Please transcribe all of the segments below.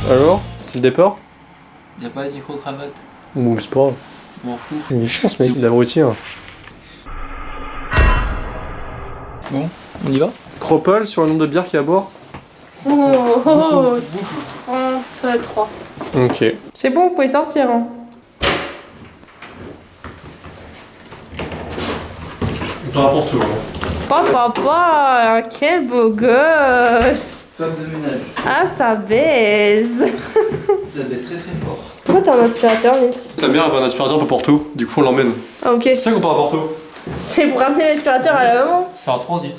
Alors, c'est le départ? Y'a pas de micro-cravate? Bon, c'est pas grave. Je m'en fous. Il est chiant ce mec, il abruti. Hein. Bon, on y va? Cropole sur le nombre de bières qu'il y a à boire? Oh, 33. Ok. C'est bon, vous pouvez sortir. Hein. Par rapport tout. Papa, quel beau gosse. Femme de ménage. Ah, ça baise. Ça baisse très très fort. Pourquoi t'as un aspirateur, Nils? Sa mère avait un aspirateur pour Porto, du coup on l'emmène. Ah, ok. C'est ça qu'on part à Porto? C'est pour ramener l'aspirateur à la maman. C'est un transit.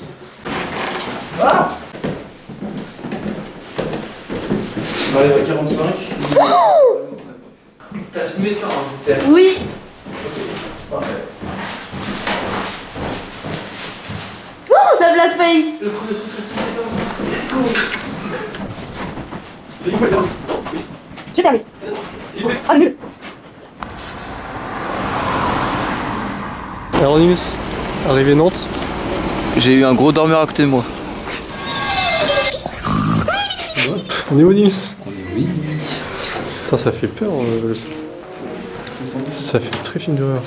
Ah, on arrive à 45. T'as filmé ça, hein, j'espère? Oui. Parfait. Oh, lave la face. Le premier truc précis, c'est pas bon. Let's go. Je termine. Oh, nul. Alors Nils, arrivé Nantes. J'ai eu un gros dormeur à côté de moi. On est où Nils? On est oui. Ça fait peur. Ça fait très film d'horreur.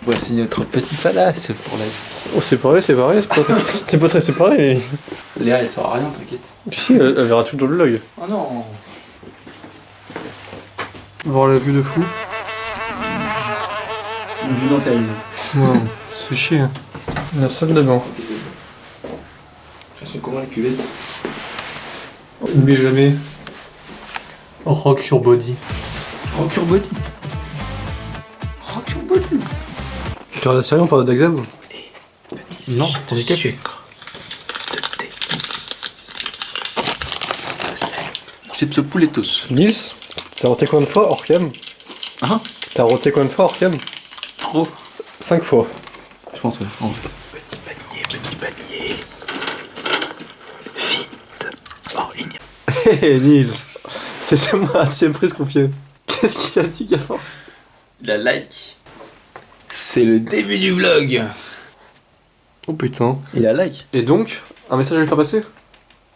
Voici notre petit palace pour la... Oh c'est pareil, c'est pareil, c'est pareil. Léa, elle saura rien, t'inquiète. Si, elle verra tout dans le log. Oh non. Voir la vue de fou. Une vue dans ta vie. Non, c'est chier. La salle de bain. Elles sont comment les cuvettes? N'oubliez jamais. Rock your body. Rock your body. Rock your body. Tu regardes la série en parle d'examen? Petit Non, t'as dit café. De thé. De sel. Chips pouletos. Nils, t'as roté combien de fois hors cam? Hein? T'as roté combien de fois hors cam? Trop. 5 fois. Je pense, ouais. En vrai. Petit panier. Vite. Oh, ignoble. Hé Nils, c'est moi, deuxième prise confiée. Qu'est-ce qu'il a dit avant? La like. C'est le début du vlog. Oh putain. Il a like. Et donc, un message à lui faire passer?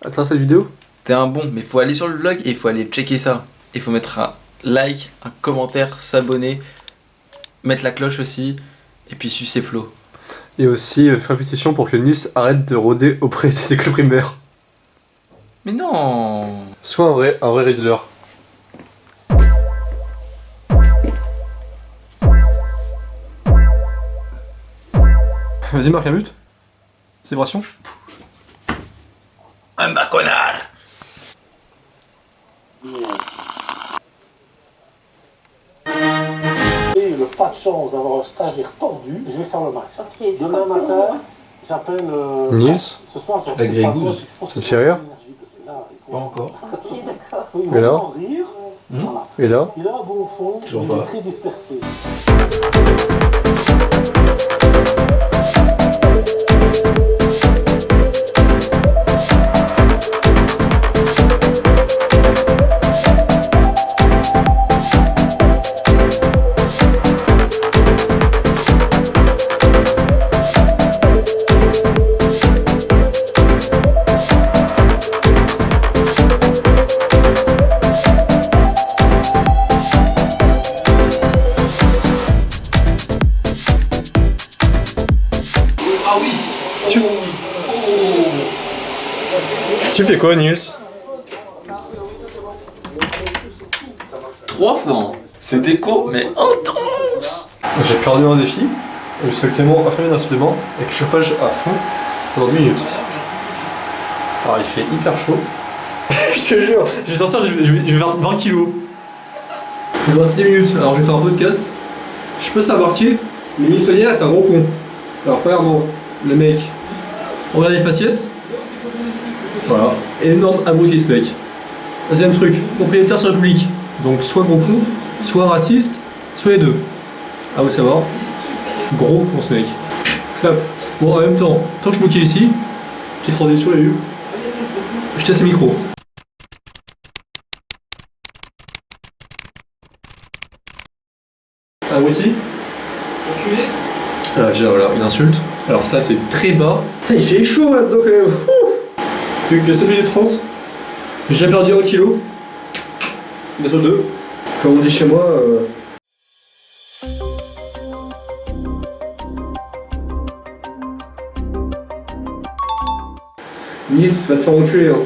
À travers cette vidéo? T'es un bon, mais faut aller sur le vlog et il faut aller checker ça. Il faut mettre un like, un commentaire, s'abonner, mettre la cloche aussi, et puis sucer Flo. Et aussi faire une pétition pour que Nils arrête de rôder auprès des écoles primaires. Mais non. Soit un vrai Rizzler. Vas-y marque un but. Célébration. Un baconnard. Et le pas de chance d'avoir un stagiaire tordu, je vais faire le max. Ok, Demain matin, j'appelle. Nils. Ce soir, je La grégouze. Ça te fait rire? Pas encore. Et là? Rire. Voilà. Et là? Il a un bon fond, Toujours il est pas. très dispersé. Ah oui. Tu fais quoi Nils? 3 fois. Hein. C'était court mais intense. J'ai perdu un défi. Je suis actuellement enfermé dans un studio avec le chauffage à fond pendant 10 minutes. Alors il fait hyper chaud. Je te jure, je vais sortir, je vais faire 20 kilos. Il me reste 10 minutes, alors je vais faire un podcast. Je peux savoir qui, mais Nils Sonnier, t'es un gros con. Alors premièrement, le mec, regarde les faciès. Voilà, énorme abruti ce mec. Deuxième truc, propriétaire sur le public. Donc soit gros con, soit raciste, soit les deux. À vous savoir. Gros con ce mec. Clap. Bon en même temps, tant que je bloquais ici, petite transition, il y a eu. Je teste le micro. Ah vous aussi? Enculé. Voilà, une insulte. Alors ça c'est très bas. Putain, il fait chaud là-dedans quand même. Plus que 7 minutes 30. J'ai déjà perdu 1 kg. Bientôt 2. Comme on dit chez moi. Nils va te faire enculer. Hein.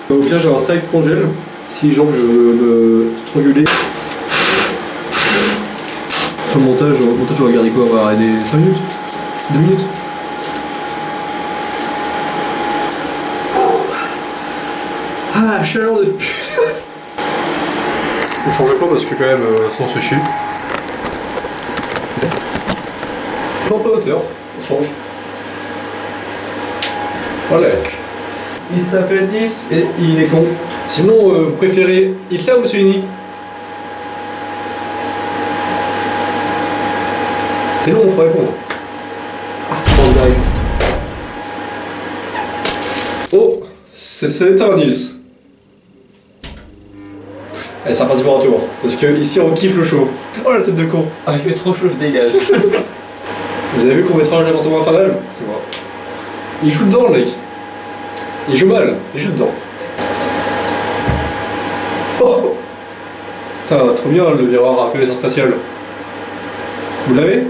Au pire, j'ai un sac congèle. Si genre je veux me stranguler. Sur le montage, je vais regarder quoi? On va arrêter 5 minutes 2 minutes. Ah, chaleur de pute. On change de plan parce que quand même, sinon c'est chier. Plan pas hauteur, on change. Voilà. Il s'appelle Nils et il est con. Sinon, vous préférez Hitler ou Mussolini? C'est long, faut répondre. Ah, c'est pas direct. Oh, c'est un Nils. Allez, c'est reparti pour un tour. Parce que ici, on kiffe le chaud. Oh, la tête de con. Ah, il fait trop chaud, je dégage. Vous avez vu qu'on mettra un l'appartement infernal? C'est moi. Il joue dedans, le mec. Il joue mal, il joue dedans. Oh! Putain, trop bien le miroir à reconnaissance faciale. Vous l'avez?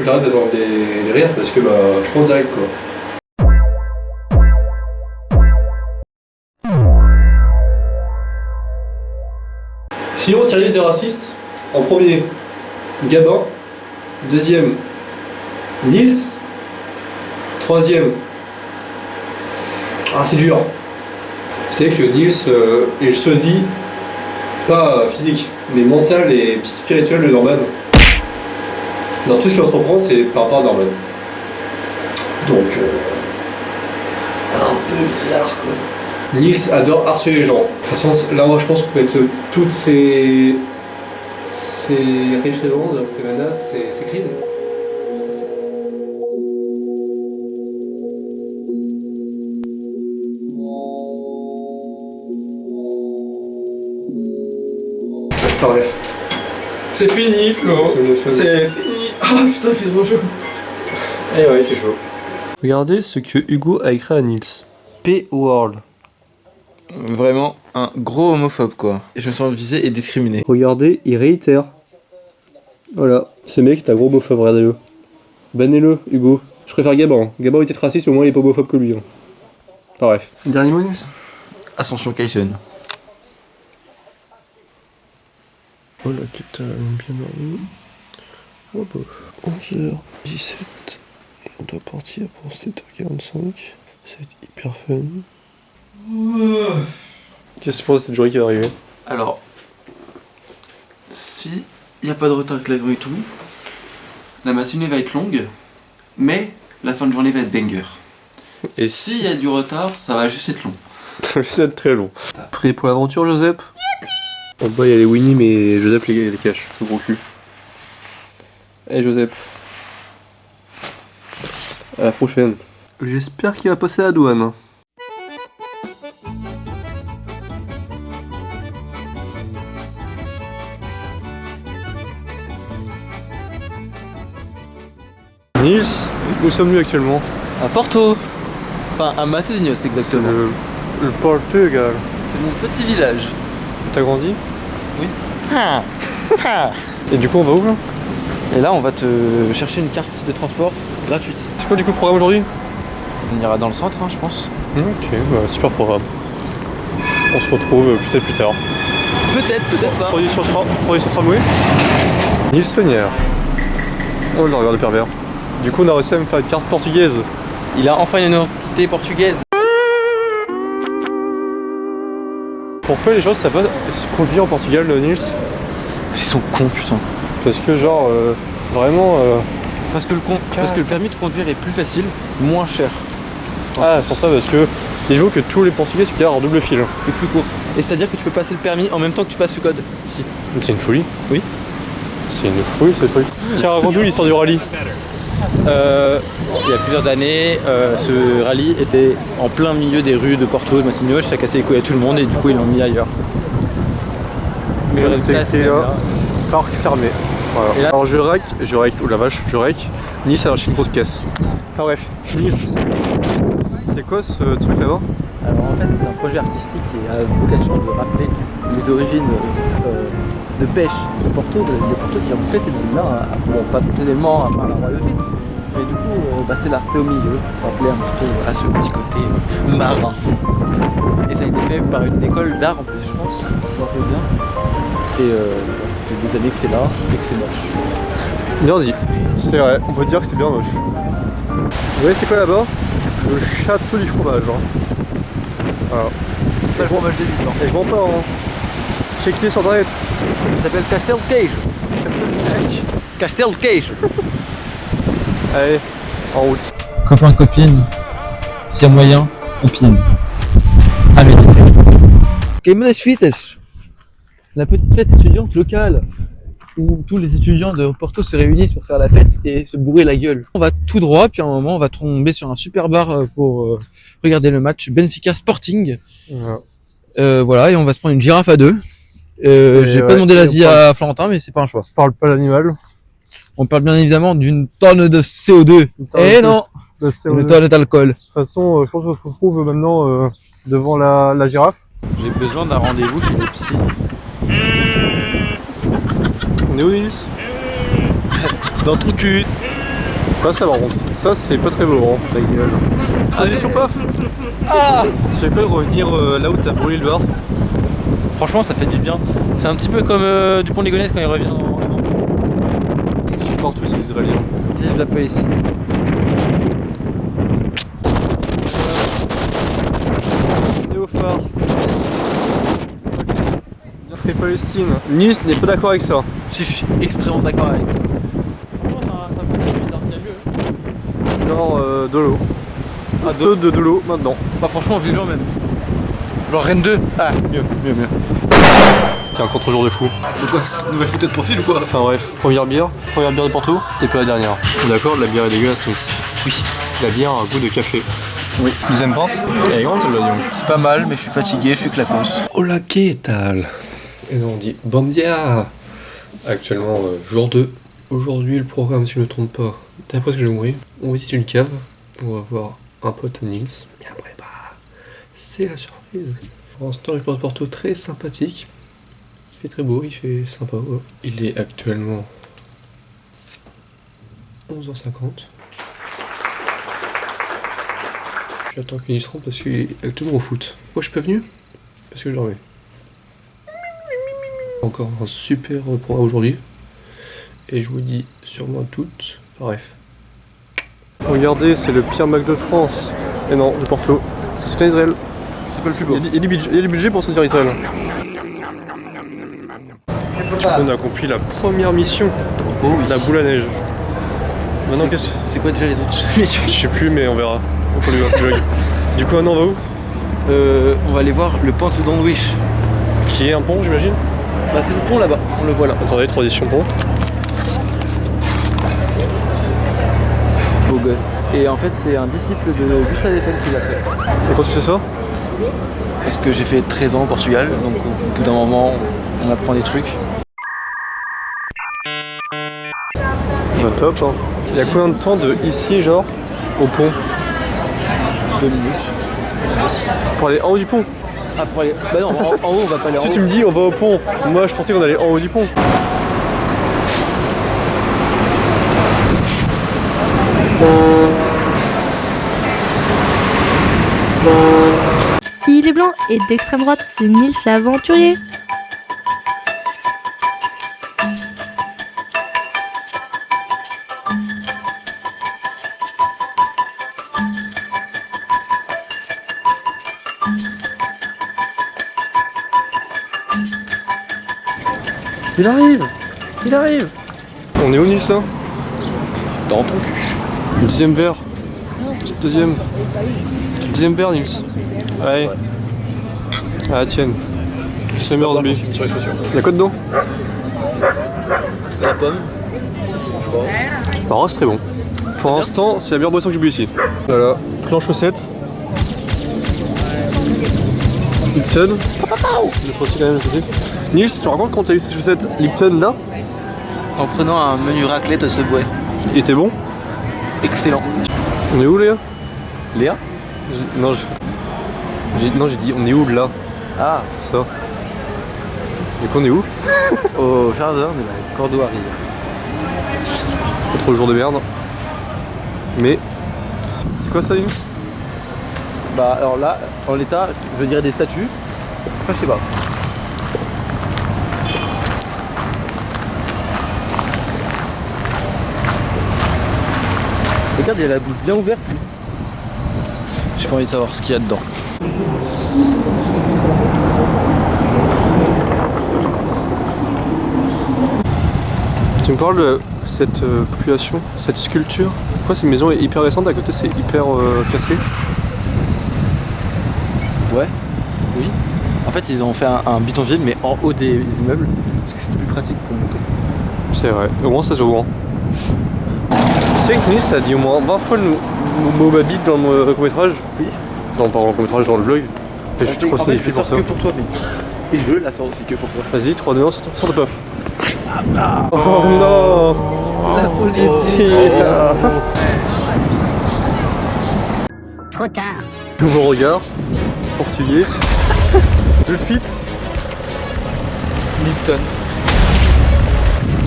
J'arrête d'attendre les rires parce que bah je pense direct quoi. Sinon, tier list des racistes. En premier, Gabin. Deuxième, Nils. Troisième. Ah, c'est dur. Vous savez que Nils, il choisit pas physique, mais mental et spirituel de Norman. Dans tout ce qu'il entreprend, c'est par rapport à Norman. Donc, un peu bizarre quoi. Nils adore harceler les gens. De toute façon, là, moi je pense qu'on peut mettre toutes ces références, ces menaces, ces crimes. Enfin, bref. C'est fini, Flo. C'est fini. Ah putain, il fait trop chaud. Eh ouais, il fait chaud. Regardez ce que Hugo a écrit à Nils. P-World. Vraiment un gros homophobe quoi. Et je me sens visé et discriminé. Regardez, il réitère. Voilà. Ce mec est un gros homophobe, regardez-le. Bannez-le, Hugo. Je préfère Gabin. Gabin était raciste, au moins il est pas homophobe que lui. Hein. Enfin, bref. Dernier mot, Nils? Ascension Kaisen. Oh là, qui t'a bien dormi. Oh bof. 11h17. Et on doit partir pour 7h45. Ça va être hyper fun. Qu'est-ce que tu penses de cette journée qui va arriver? Alors, si il n'y a pas de retard avec l'avion et tout, la matinée va être longue, mais la fin de journée va être banger. Et s'il y a du retard, ça va juste être long. Ça va juste être très long. Prêt pour l'aventure, Joseph? En bas, il y a les Winnie, mais Joseph les cache, ce gros cul. Hey Joseph. À la prochaine. J'espère qu'il va passer à la douane. Nils, où sommes-nous actuellement? À Porto. Enfin, à Matosinhos exactement. Le Portugal. C'est mon petit village. T'as grandi? Oui. Et du coup, on va où là? Et là, on va te chercher une carte de transport gratuite. C'est quoi du coup le programme aujourd'hui? On ira dans le centre, hein, je pense. Ok, bah, super programme. On se retrouve peut-être plus tard. Peut-être pas. Produit sur tramway. Nils Fenière. Oh le regard de pervers. Du coup, on a réussi à me faire une carte portugaise. Il a enfin une identité portugaise. Pourquoi les gens savent pas se conduire en Portugal, Nils? Ils sont cons, putain. Parce que genre, vraiment... Parce que le permis de conduire est plus facile, moins cher. Ah, c'est pour ça, parce que il faut que tous les Portugais se garent en double fil. Et plus court. Et c'est-à-dire que tu peux passer le permis en même temps que tu passes le code. Si. C'est une folie. Oui. C'est une folie ce truc. Tiens, raconte-nous l'histoire du rallye. Il y a plusieurs années, ce rallye était en plein milieu des rues de Porto, de Matosinhos, ça a cassé les couilles à tout le monde et du coup ils l'ont mis ailleurs. Mais le résultat, c'est là, parc fermé. Voilà. Et là, alors je rec, oh la vache, je rec. Nice a lâché une grosse caisse. Enfin bref, Nice. C'est quoi ce truc là-bas? Alors en fait c'est un projet artistique qui a vocation de rappeler les origines de pêche de Porto, des Porto qui ont fait cette île-là, bon pas totalement à part la royauté, mais du coup c'est là, c'est au milieu, pour rappeler un petit peu à ce petit côté marin. Et ça a été fait par une école d'art en plus je pense, si je me rappelle bien. Et ça fait des années que c'est là et que c'est moche. Bien dit. C'est vrai, on peut dire que c'est bien moche. Vous voyez c'est quoi là-bas? Le château du fromage. Hein. Voilà. Pas le fromage débutant. Et je mens pas, hein. Checkez sur internet. Ça s'appelle Castel Cage. Castel Cage. Allez, en route. Copain, copine, s'il y a moyen, on pine. À méditer. Queimada Fitas, la petite fête étudiante locale où tous les étudiants de Porto se réunissent pour faire la fête et se bourrer la gueule. On va tout droit, puis à un moment on va tomber sur un super bar pour regarder le match Benfica Sporting. Voilà, et on va se prendre une girafe à deux. J'ai pas demandé l'avis à Florentin, mais c'est pas un choix. On parle pas l'animal. On parle bien évidemment d'une tonne de CO2. Et non, une tonne d'alcool. De toute façon, je pense qu'on se retrouve maintenant devant la girafe. J'ai besoin d'un rendez-vous chez le psy. On est où, Nils? Dans ton cul. Pas ça par contre. Ça c'est pas très beau. Hein. Ta gueule. Transition paf. Ah, ça fait pas de revenir là où t'as brûlé le bar. Franchement, ça fait du bien. C'est un petit peu comme Dupont de Ligonnès quand il revient en Ils supportent tous ces Israéliens. Vive la paix ici. On est au phare. Bien fait Palestine. Nils n'est pas d'accord avec ça. Si, je suis extrêmement d'accord avec ça. Genre de l'eau. Ah, De l'eau maintenant. Bah franchement, violent même. Genre Rennes 2. Ah, mieux. C'est un contre-jour de fou. Donc quoi, nouvelle photo de profil ou quoi? Enfin bref, première bière de Porto, et pas la dernière. D'accord, la bière est dégueulasse aussi. Oui. La bière a un goût de café. Oui. Deuxième pinte. Elle est grande celle-là, disons. C'est pas mal, mais je suis fatigué, je suis clapos. Hola, ¿qué tal? Et nous on dit bon dia. Actuellement, jour 2. Aujourd'hui, le programme, si je ne me trompe pas, d'après ce que j'ai compris, on visite une cave. On va voir un pote à Nils. Et après, bah, c'est la surprise. Pour l'instant, je pense Porto très sympathique. Il fait très beau, il fait sympa. Ouais. Il est actuellement 11h50. J'attends qu'il y rentre parce qu'il est actuellement au foot. Moi, je suis pas venu parce que je dormais. Encore un super programme aujourd'hui. Et je vous dis sûrement toutes. Bref. Regardez, c'est le pire Mac de France. Et non, de Porto. Ça soutient Israël. C'est pas le plus beau. Il y a du budget pour soutenir Israël. On a accompli la première mission. Oh oui. La boule à neige. Maintenant, qu'est-ce que C'est quoi déjà les autres missions? je sais plus, mais on verra. On peut le vlog. Du coup, maintenant, on va où? On va aller voir le pont de Donwish. Qui est un pont, j'imagine? Bah c'est le pont là-bas, on le voit là. Attendez, transition pont. Beau gosse. Et en fait c'est un disciple de Gustave Eiffel qui l'a fait. Et quand tu fais ça? Parce que j'ai fait 13 ans au Portugal, donc au bout d'un moment on apprend des trucs. Bah, top, hein. Il y a combien de temps de ici, genre, au pont? 2 minutes. Pour aller en haut du pont? Ah pour aller. Bah non, en haut on va pas aller en haut. Si tu me dis on va au pont, moi je pensais qu'on allait en haut du pont. Il est blanc et d'extrême droite, c'est Nils l'aventurier. Il arrive! Il arrive! On est où, Nils, là? Dans ton cul. Deuxième verre. Deuxième verre, Nils. Allez. Ah, tienne. C'est meilleur de lui. Sur les chaussures. Y'a quoi dedans? La pomme. Je crois. Alors, c'est très bon. Pour l'instant, c'est la meilleure boisson que j'ai bu ici. Voilà. Plus en chaussettes. Lipton. L'autre aussi, quand même, aussi. Nils, tu racontes quand t'as eu ces chaussettes Lipton là? En prenant un menu raclette au Subway. Il était bon? Excellent. On est où Léa? Léa? Non, j'ai dit on est où là? Ah, Ça. Du coup on est où? au jardin de la Cordoirie. Pas trop le jour de merde. Mais. C'est quoi ça Lynn? Bah alors là, en l'état, je dirais des statues. Après, je sais pas. Regarde, il a la bouche bien ouverte. Lui. J'ai pas envie de savoir ce qu'il y a dedans. Tu me parles de cette population, cette sculpture? Pourquoi cette maison est hyper récente, à côté c'est hyper cassé? Ouais, oui. En fait, ils ont fait un bidonville, mais en haut des immeubles, parce que c'était plus pratique pour monter. C'est vrai, au moins ça se voit. Tu sais que Nice ça a dit au moins 20 fois le mot Babite dans le court-métrage? Oui. Non, pas dans le court-métrage, dans le vlog. Et je suis trop signifié pour ça. que pour toi, mais. Et je la sors aussi que pour toi. Vas-y, 3, 2, 1, sors de puff. Oh non! La politique! Trop tard. Nouveau regard, portugais. Je fit. Lipton.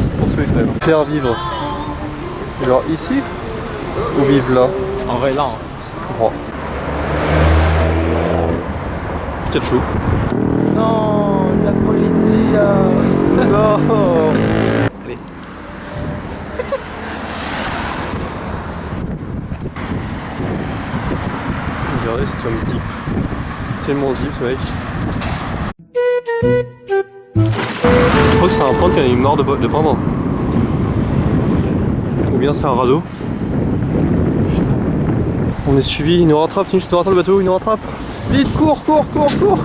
C'est pour ceux extrêmes. Faire vivre. Genre ici? Ou vivre là? En vrai, là. Je comprends. Ketchup. Non, la politique! Non! Allez. On dirait c'est un deep. Tellement deep ce mec. Je crois que c'est un peintre qui a eu marre de peindre. Ou bien c'est un radeau. On est suivi, il nous rattrape, il nous rattrape le bateau, il nous rattrape. Vite, cours, cours, cours, cours!